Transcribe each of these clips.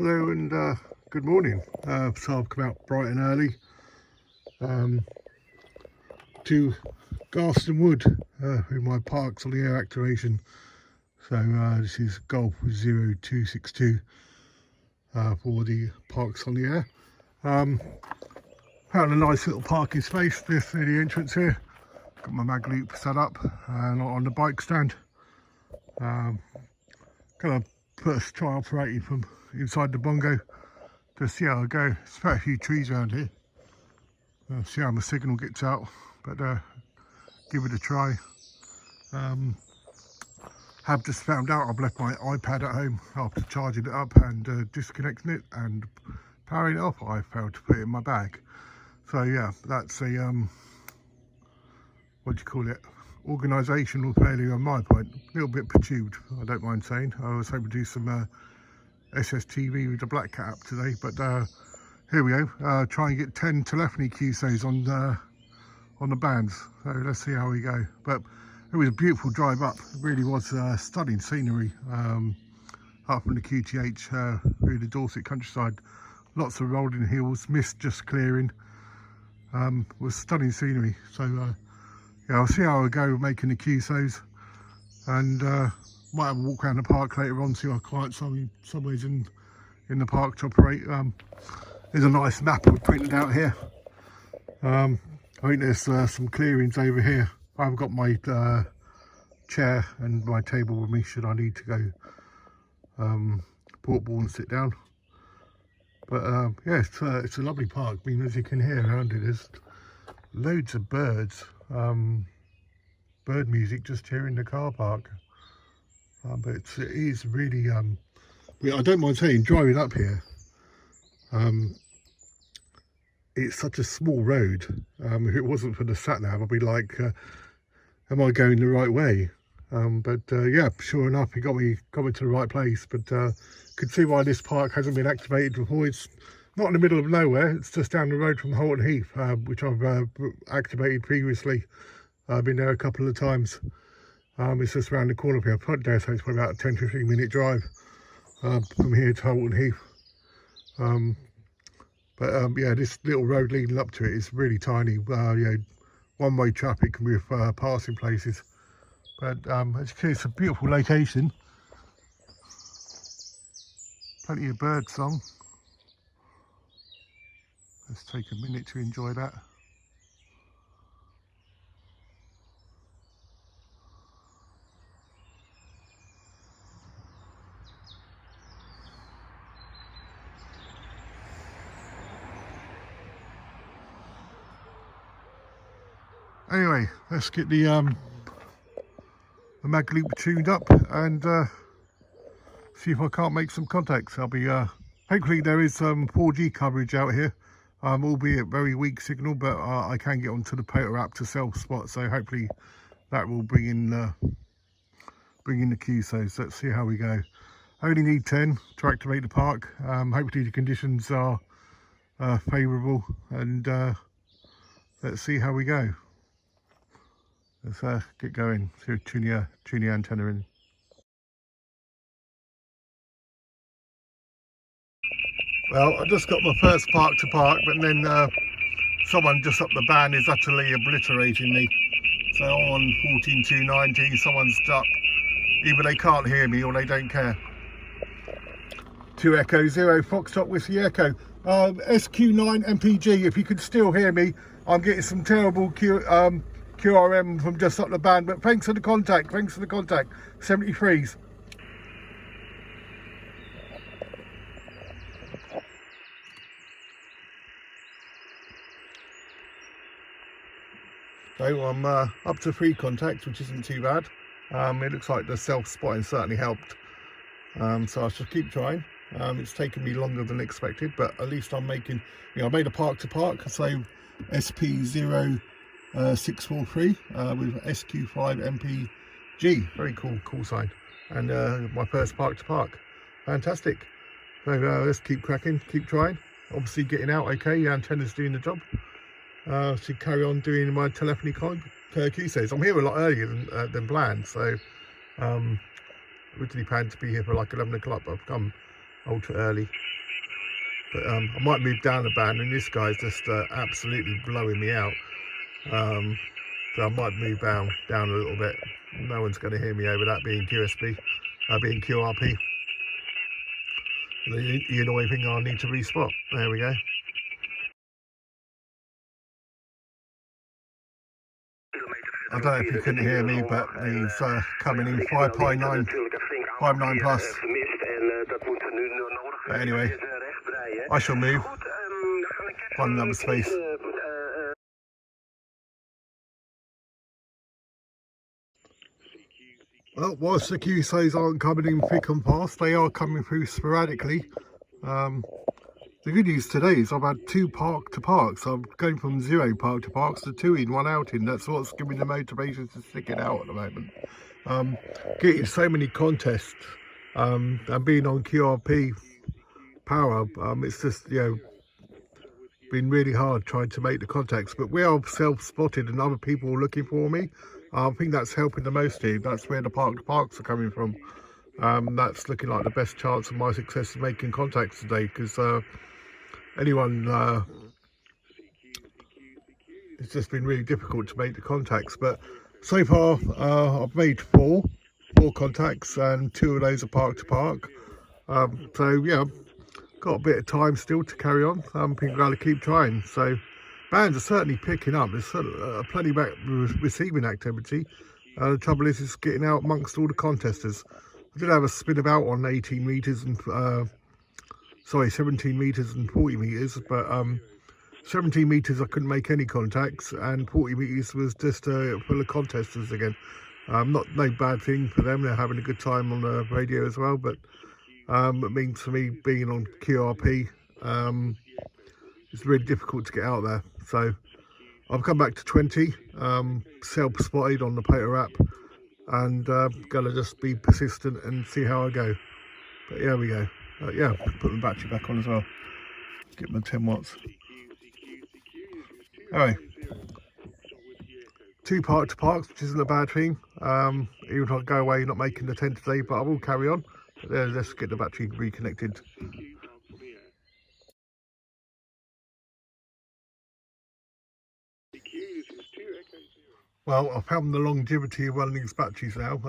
Hello and good morning. So I've come out bright and early to Garston Wood with my parks on the air activation. So this is Golf 0262 for the parks on the air. Found a nice little parking space this near the entrance here. Got my mag loop set up and on the bike stand. Kind of first try operating from inside the bongo to see how I go. There's quite a few trees around here. See how my signal gets out, but give it a try. Have just found out I've left my iPad at home after charging it up and disconnecting it and powering it off. I failed to put it in my bag. So yeah, that's a what do you call it? Organisational failure on my point. A little bit perturbed, I don't mind saying. I was hoping to do some SSTV with the Black Cat app today, but here we go. Try and get 10 telephony QSOs on the bands. So let's see how we go. But it was a beautiful drive up. It really was stunning scenery up from the QTH through the Dorset countryside. Lots of rolling hills, mist just clearing. Was stunning scenery. So yeah, I'll see how I go making the QSOs, and might have a walk around the park later on, see our clients somewhere's in the park to operate. There's a nice map we've printed out here. I think there's some clearings over here. I've got my chair and my table with me should I need to go portable and sit down. But yeah, it's a lovely park. I mean, as you can hear around it, there's loads of birds. Bird music just here in the car park. But it is really, I don't mind saying, driving up here, it's such a small road. If it wasn't for the sat-nav, I'd be like, am I going the right way? But yeah, sure enough, it got me to the right place. But could see why this park hasn't been activated before. It's not in the middle of nowhere. It's just down the road from Holton Heath, which I've activated previously. I've been there a couple of times. It's just around the corner here. I dare say it's probably about a 10-15 minute drive from here to Holton Heath. But yeah, this little road leading up to it is really tiny. You know, one-way traffic with passing places. But as you can see, it's a beautiful location. Plenty of bird song. Let's take a minute to enjoy that. Anyway, let's get the mag loop tuned up and see if I can't make some contacts. I'll be hopefully there is some 4G coverage out here, albeit very weak signal, but I can get onto the Potor app to self-spot, so hopefully that will bring in the QSOs. Let's see how we go. I only need 10 to activate the park. Hopefully the conditions are favourable, and let's see how we go. Let's get going. So tune your antenna in. Well, I just got my first park to park, but then someone just up the band is utterly obliterating me. So I'm on 14290, someone's stuck. Either they can't hear me or they don't care. 2 Echo 0 Foxtrot Whiskey Echo. SQ9 MPG, if you could still hear me, I'm getting some terrible QRM from just up the band, but thanks for the contact, 73s. So I'm up to 3 contacts, which isn't too bad. It looks like the self-spotting certainly helped. So I shall keep trying. It's taken me longer than expected, but at least I'm making, you know, I made a park to park, so SP0643 with SQ5 MPG. Very cool call sign. And my first park to park. Fantastic. So let's keep cracking, keep trying. Obviously getting out okay, the antenna's doing the job. To carry on doing my telephony QSOs. I'm here a lot earlier than planned, so originally planned to be here for like 11 o'clock, but I've come ultra early. But I might move down a band, and this guy's just absolutely blowing me out. So I might move down a little bit. No one's going to hear me over that being QSB, being QRP. The annoying thing I need to respot. There we go. I don't know if you couldn't hear me, but he's coming in 5.9 plus. But anyway, I shall move. One number space. Well, whilst the QSOs aren't coming in thick and fast, they are coming through sporadically. The good news today is I've had 2 park to parks. I'm going from 0 park to parks to 2 in, 1 out in. That's what's giving me the motivation to stick it out at the moment. Getting so many contests and being on QRP power, it's just, you know, been really hard trying to make the contacts. But we are self-spotted and other people are looking for me. I think that's helping the most here. That's where the park to parks are coming from. That's looking like the best chance of my success of making contacts today, because anyone, it's just been really difficult to make the contacts. But so far I've made four contacts, and 2 of those are park to park. So yeah, got a bit of time still to carry on. People got to keep trying. So bands are certainly picking up. There's plenty back receiving activity. The trouble is, it's getting out amongst all the contesters. I did have a spin about on 18 meters and 17 meters and 40 meters, but 17 meters I couldn't make any contacts, and 40 meters was just full of contesters again. No bad thing for them. They're having a good time on the radio as well, but it means for me being on QRP, it's really difficult to get out there. So I've come back to 20, self-spotted on the Pater app, and gonna just be persistent and see how I go. But here we go. Yeah, put the battery back on as well. Get my 10 watts. Anyway, 2 park to parks, which isn't a bad thing. Even if I go away not making the 10 today, but I will carry on. But yeah, let's get the battery reconnected. Well, I found the longevity of running these batteries now.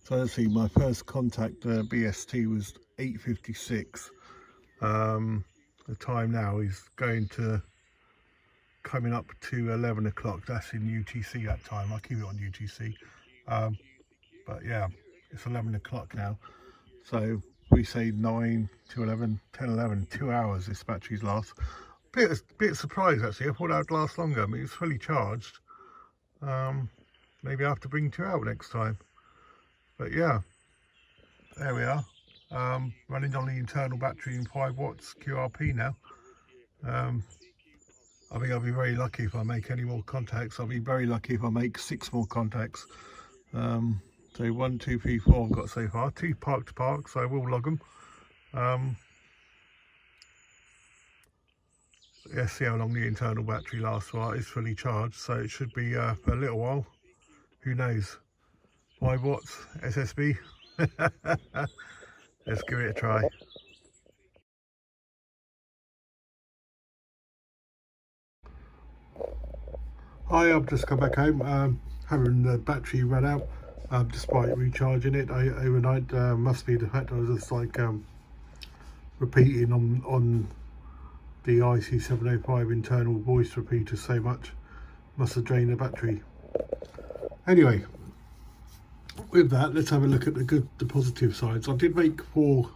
So let's see, my first contact BST was 8:56. The time now is coming up to 11 o'clock. That's in UTC that time. I'll keep it on UTC. But yeah, it's 11 o'clock now. So we say 9 to 11, 10, 11, 2 hours this battery's last. Bit surprised actually. I thought that would last longer. I mean, it's fully charged. Maybe I have to bring 2 out next time. But yeah, there we are. Running on the internal battery in 5 watts QRP now. I think I'll be very lucky if I make any more contacts. I'll be very lucky if I make 6 more contacts. So 1, 2, 3, 4 I've got so far. 2 park to park, so I will log them. Let's see how long the internal battery lasts while it's fully charged. So it should be for a little while. Who knows? 5 watts SSB. Let's give it a try. Hi, I've just come back home, having the battery run out, despite recharging it overnight. Must be the fact I was just like repeating on the IC705 internal voice repeater so much. Must have drained the battery. Anyway, with that, let's have a look at the positive sides. I did make 4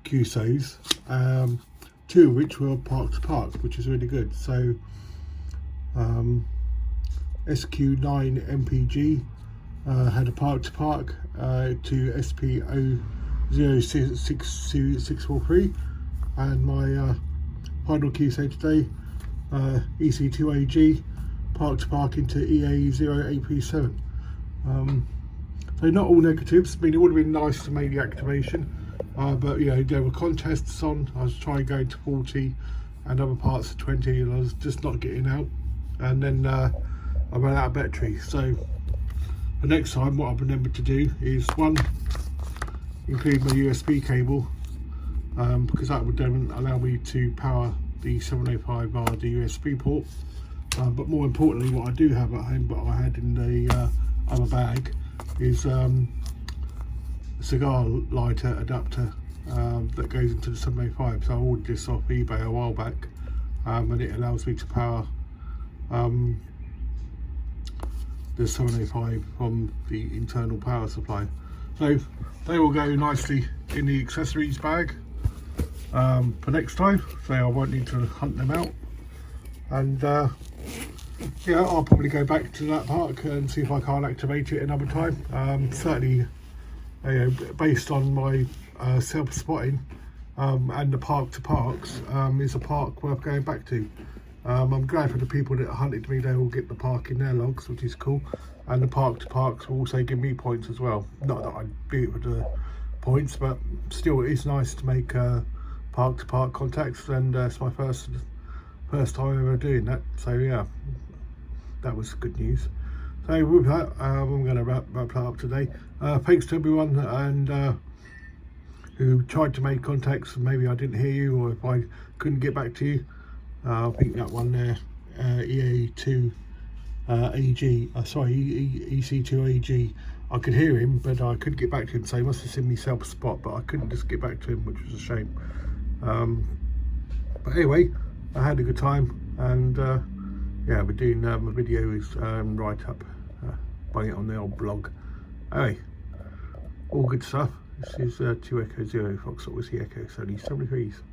QSOs, 2 of which were park to park, which is really good. So SQ9 MPG had a park to park to SP006643, and my final QSO today, EC2AG, park to park into EA08P7. So not all negatives. I mean, it would have been nice to make the activation, but you know, there were contests on. I was trying going to 40 and other parts of 20, and I was just not getting out. And then I ran out of battery. So the next time, what I've remembered to do is, 1, include my USB cable because that would then allow me to power the 705 via the USB port. But more importantly, what I do have at home, but I had in the other bag, is a cigar lighter adapter that goes into the 705. So I ordered this off eBay a while back, and it allows me to power the 705 from the internal power supply. So they will go nicely in the accessories bag for next time, so I won't need to hunt them out. And yeah, I'll probably go back to that park and see if I can't activate it another time. Certainly, based on my self-spotting and the park to parks, is a park worth going back to. I'm glad for the people that hunted me, they will get the park in their logs, which is cool, and the park to parks will also give me points as well. Not that I'd be it with the points, but still it is nice to make park to park contacts, and it's my first time ever doing that. So yeah, that was good news. So with that, I'm going to wrap that up today. Thanks to everyone and who tried to make contacts, and maybe I didn't hear you, or if I couldn't get back to you. I think that one there, EC2AG, EC2AG, I could hear him, but I couldn't get back to him, so he must have seen me self-spot, but I couldn't just get back to him, which was a shame. But anyway, I had a good time, and yeah, we're doing a video is write up, buying it on the old blog. Anyway, all good stuff. This is 2 Echo 0 Fox, what was the Echo? It's only 7 degrees.